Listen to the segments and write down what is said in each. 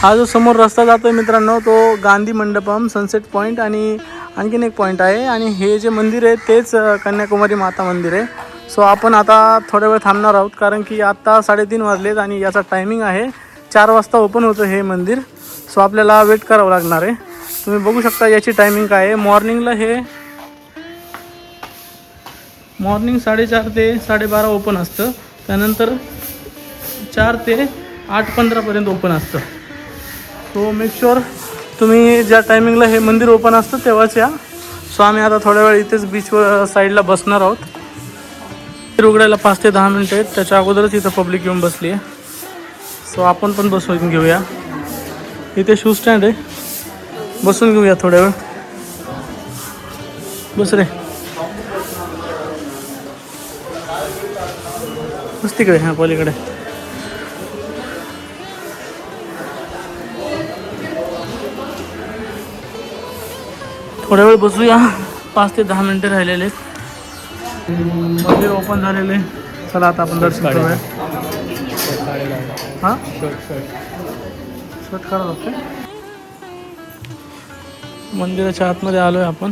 हा जो समोर रस्ता जातो आहे मित्रांनो, तो गांधी मंडपम, सनसेट पॉईंट आणि आणखीन एक पॉईंट आहे. आणि हे जे मंदिर आहे तेच कन्याकुमारी माता मंदिर आहे. सो आपण आता थोड्या वेळ थांबणार आहोत, कारण की आत्ता 3:30 वाजलेत आणि याचा टायमिंग आहे 4 वाजता ओपन होतं हे मंदिर. सो आपल्याला वेट करावं लागणार आहे. तुम्ही बघू शकता याची टायमिंग काय आहे. मॉर्निंगला हे मॉर्निंग 4:30 ते 12:30 ओपन असतं. त्यानंतर 4 ते 8:15पर्यंत ओपन असतं. सो मेक शुअर तुम्ही ज्या टायमिंगला हे मंदिर ओपन असतं तेव्हाच या. सो आम्ही आता थोड्या वेळ इथेच बीचवर साईडला बसणार आहोत. मंदिर उघडायला 5 ते 10 मिनटं आहेत. त्याच्या अगोदरच इथं पब्लिक येऊन बसली आहे. सो आपण पण बसून घेऊया. इथे शू स्टँड आहे, बसून घेऊया थोड्या वेळ. बस रे, बस तिकडे, हां पलीकडे. थोड्या वेळ बसूया. 5 ते 10 मिनटं राहिलेले आहेत. मंदिर ओपन झालेले. चला आता आपण दर्शन करूया. हां शर्ट काढा लागते. मंदिराच्या आतमध्ये आलो आहे आपण.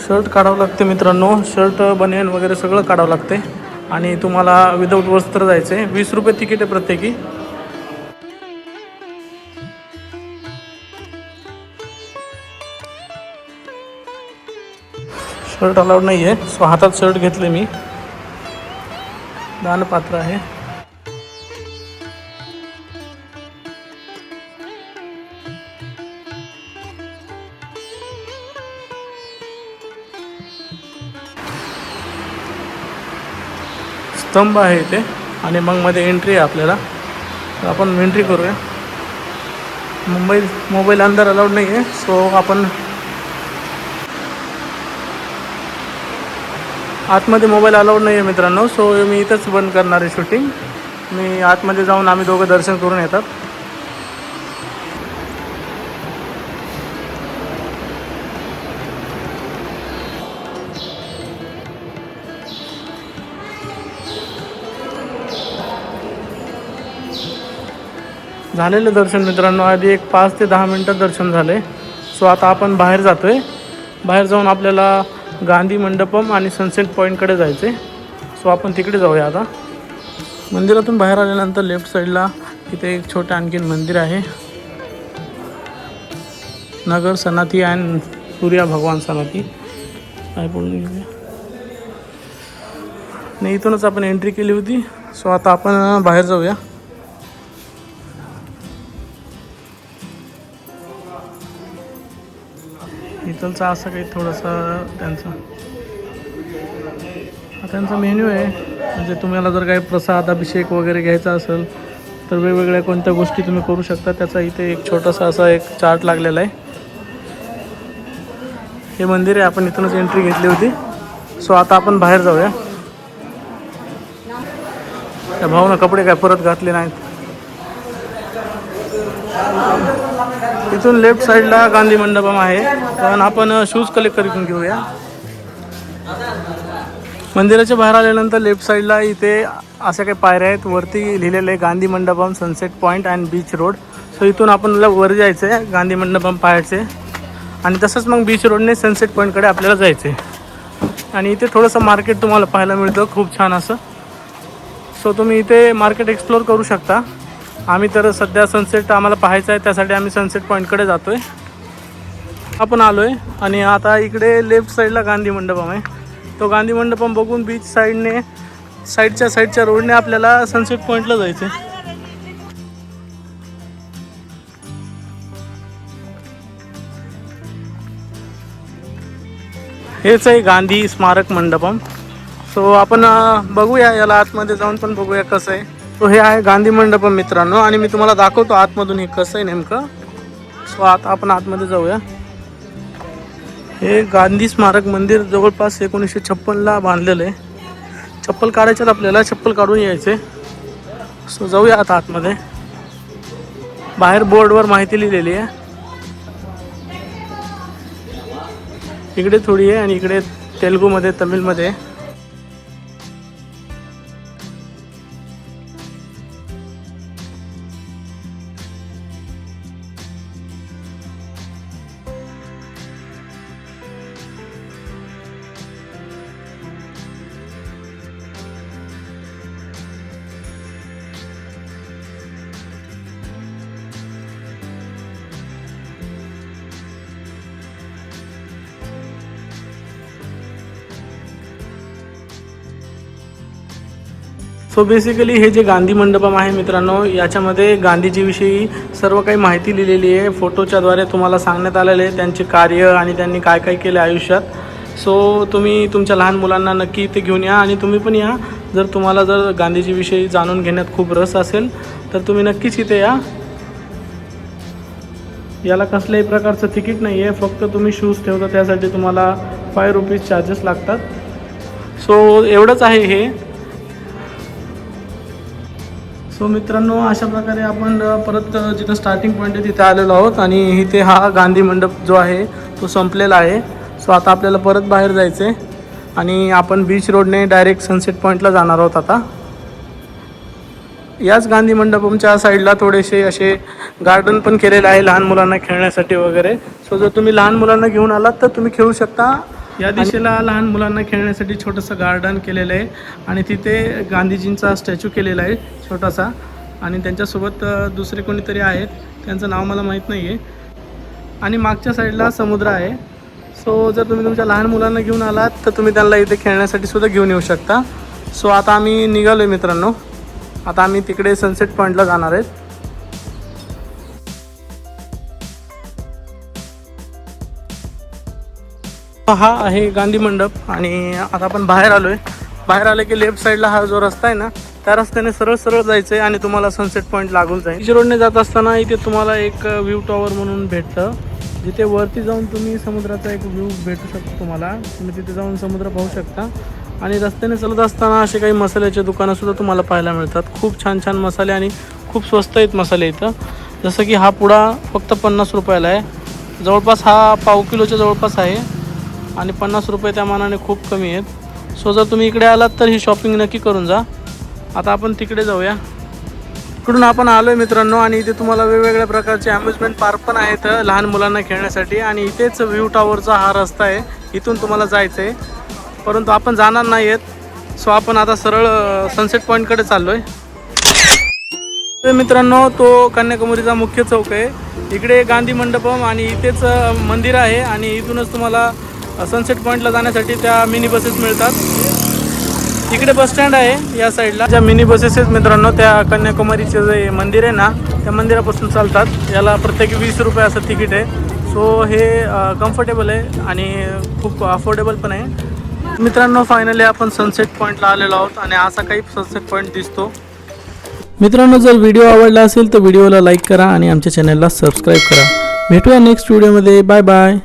शर्ट काढावं लागते मित्रांनो. शर्ट बनियन वगैरे सगळं काढावं लागते. आणि तुम्हाला विदाऊट वस्त्र जायचं आहे. 20 रुपये तिकीट आहे प्रत्येकी. शर्ट अलाउड नाही आहे. सो हातात शर्ट घेतले मी. दानपात्र आहे. स्तंभ आहे इथे आणि मग मध्ये एंट्री आहे आपल्याला. तर आपण एंट्री करूया. मोबाईल अंदर अलाउड नाही आहे. सो आपण आतमध्ये मोबाईल अलाउड नाही आहे मित्रांनो. सो मी इथंच बंद करणार आहे शूटिंग. मी आतमध्ये जाऊन आम्ही दोघं दर्शन करून येतात. झालेलं दर्शन मित्रांनो. आधी एक 5 ते 10 मिनटात दर्शन झाले. सो आता आपण बाहेर जातो आहे. बाहेर जाऊन आपल्याला गांधी मंडपम आणि सनसेट पॉईंटकडे जायचं आहे. सो आपण तिकडे जाऊया आता. मंदिरातून बाहेर आल्यानंतर लेफ्ट साईडला इथे एक छोटं आणखीन मंदिर आहे. नगर सनाती अँड सूर्या भगवान सनाती काय बोलून घेऊया. नाही, इथूनच आपण एंट्री केली होती. सो आता आपण बाहेर जाऊया. इथलचा असं काही थोडंसं त्यांचा मेन्यू आहे. म्हणजे तुम्हाला जर काही प्रसाद अभिषेक वगैरे घ्यायचा असेल तर वेगवेगळ्या कोणत्या गोष्टी तुम्ही करू शकता. त्याचा इथे एक छोटासा असा एक चार्ट लागलेला आहे. हे मंदिर आहे. आपण इथूनच एंट्री घेतली होती. सो आता आपण बाहेर जाऊया. त्या भाऊनं कपडे काय परत घातले नाहीत. इथून लेफ्ट साईडला गांधी मंडपम आहे. पण आपण शूज कलेक्ट करून घेऊया. मंदिराच्या बाहेर आल्यानंतर लेफ्ट साईडला इथे अशा काही पायऱ्या आहेत. वरती लिहिलेलं आहे Gandhi Mandapam, sunset point and beach road. So इथून आपण वर जायचं आहे, गांधी मंडपम पाहायचे आणि तसंच मग बीच रोडने सनसेट पॉईंटकडे आपल्याला जायचं आहे. आणि इथे थोडंसं मार्केट तुम्हाला पाहायला मिळतं खूप छान असं. सो तुम्ही इथे मार्केट एक्सप्लोअर करू शकता. आम्ही तर सध्या सनसेट आम्हाला पाहायचं आहे, त्यासाठी आम्ही सनसेट पॉईंटकडे जातो आहे. आपण आलो आहे आणि आता इकडे लेफ्ट साईडला गांधी मंडपम आहे. तो गांधी मंडपम बघून बीच साईडच्या रोडने आपल्याला सनसेट पॉईंटला जायचं आहे. हेच आहे गांधी स्मारक मंडपम. सो आपण बघूया, याला आतमध्ये जाऊन पण बघूया कसं आहे. सो हे आहे गांधी मंडपम मित्रांनो आणि मी तुम्हाला दाखवतो आतमधून हे कसं आहे नेमकं. सो आता आपण आतमध्ये जाऊया. हे गांधी स्मारक मंदिर जवळपास 1956ला बांधलेलं आहे. चप्पल काढायच्यात आपल्याला, चप्पल काढून यायचे. सो जाऊया आता आतमध्ये. बाहेर बोर्डवर माहिती लिहिलेली आहे. इकडे थोडी आहे आणि इकडे तेलुगूमध्ये, तमिळमध्ये. सो बेसिकली हे जे गांधी मंडपम आहे मित्रांनो, याच्यामध्ये गांधीजीविषयी सर्व काही माहिती लिहिलेली आहे. फोटोच्याद्वारे तुम्हाला सांगण्यात आलेले आहे त्यांचे कार्य आणि त्यांनी काय काय केले आयुष्यात. सो तुम्ही तुमच्या लहान मुलांना नक्की इथे घेऊन या आणि तुम्ही पण या. जर तुम्हाला जर गांधीजीविषयी जाणून घेण्यात खूप रस असेल तर तुम्ही नक्कीच इथे या. याला कसल्याही प्रकारचं तिकीट नाही आहे, फक्त तुम्ही शूज ठेवता त्यासाठी तुम्हाला 5 रुपीज चार्जेस लागतात. सो एवढंच आहे हे. सो मित्रांनो, अशा प्रकारे आपण परत जिथं स्टार्टिंग पॉईंट आहे तिथे आलेलो आहोत आणि इथे हा गांधी मंडप जो आहे तो संपलेला आहे. सो आता आपल्याला परत बाहेर जायचं आहे आणि आपण बीच रोडने डायरेक्ट सनसेट पॉईंटला जाणार आहोत. आता याच गांधी मंडपमच्या साईडला थोडेसे असे गार्डन पण केलेले आहे लहान मुलांना खेळण्यासाठी वगैरे. सो जर तुम्ही लहान मुलांना घेऊन आलात तर तुम्ही खेळू शकता. या दिशेला लहान मुलांना खेळण्यासाठी छोटंसं गार्डन केलेलं आहे आणि तिथे गांधीजींचा स्टॅच्यू केलेला आहे छोटासा आणि त्यांच्यासोबत दुसरे कोणीतरी आहेत, त्यांचं नाव मला माहीत नाही आहे. आणि मागच्या साईडला समुद्र आहे. सो जर तुम्ही तुमच्या लहान मुलांना घेऊन आलात तर तुम्ही त्यांना इथे खेळण्यासाठी सुद्धा घेऊन येऊ शकता. सो आता आम्ही निघालो आहे मित्रांनो. आता आम्ही तिकडे सनसेट पॉईंटला जाणार आहेत. हा आहे गांधी मंडप आणि आता आपण बाहेर आलो आहे. बाहेर आले की लेफ्ट साईडला हा जो रस्ता आहे ना, त्या रस्त्याने सरळ सरळ जायचं आहे आणि तुम्हाला सनसेट पॉईंट लागून जाईल. बीच रोडने जात असताना इथे तुम्हाला एक व्ह्यू टॉवर म्हणून भेटतं, जिथे वरती जाऊन तुम्ही समुद्राचा एक व्ह्यू भेटू शकतो. तुम्ही तिथे जाऊन समुद्र पाहू शकता. आणि रस्त्याने चालत असताना असे काही मसाल्याचे दुकानंसुद्धा तुम्हाला पाहायला मिळतात. खूप छान छान मसाले आणि खूप स्वस्त आहेत मसाले इथं. जसं की हा पुडा फक्त 50 रुपयाला आहे. जवळपास हा पाव किलोच्या जवळपास आहे आणि 50 रुपये त्या मानाने खूप कमी आहेत. सो जर तुम्ही इकडे आलात तर ही शॉपिंग नक्की करून जा. आता आपण तिकडे जाऊया. इकडून आपण आलो आहे मित्रांनो आणि इथे तुम्हाला वेगवेगळ्या प्रकारचे अम्युजमेंट पार्क पण आहेत लहान मुलांना खेळण्यासाठी. आणि इथेच व्ह्यू टॉवरचा हा रस्ता आहे, इथून तुम्हाला जायचं आहे, परंतु आपण जाणार नाही आहेत. सो आपण आता सरळ सनसेट पॉईंटकडे चाललो आहे. तर मित्रांनो, तो कन्याकुमारीचा मुख्य चौक आहे. इकडे गांधी मंडपम आणि इथेच मंदिर आहे आणि इथूनच तुम्हाला सनसेट पॉईंटला जाण्यासाठी त्या मिनी बसेस मिळतात. इकडे बस स्टँड आहे या साईडला. ज्या मिनी बसेस आहेत मित्रांनो, त्या कन्याकुमारीचे जे मंदिर आहे ना, त्या मंदिरापासून चालतात. याला प्रत्येकी 20 रुपये असं तिकीट आहे. सो हे कम्फर्टेबल आहे आणि खूप अफोर्डेबल पण आहे. मित्रांनो, फायनली आपण सनसेट पॉईंटला आलेलो आहोत आणि असा काही सनसेट पॉईंट दिसतो. मित्रांनो, जर व्हिडिओ आवडला असेल तर व्हिडिओला लाईक करा आणि आमच्या चॅनलला सबस्क्राईब करा. भेटूया नेक्स्ट व्हिडिओमध्ये. Bye bye.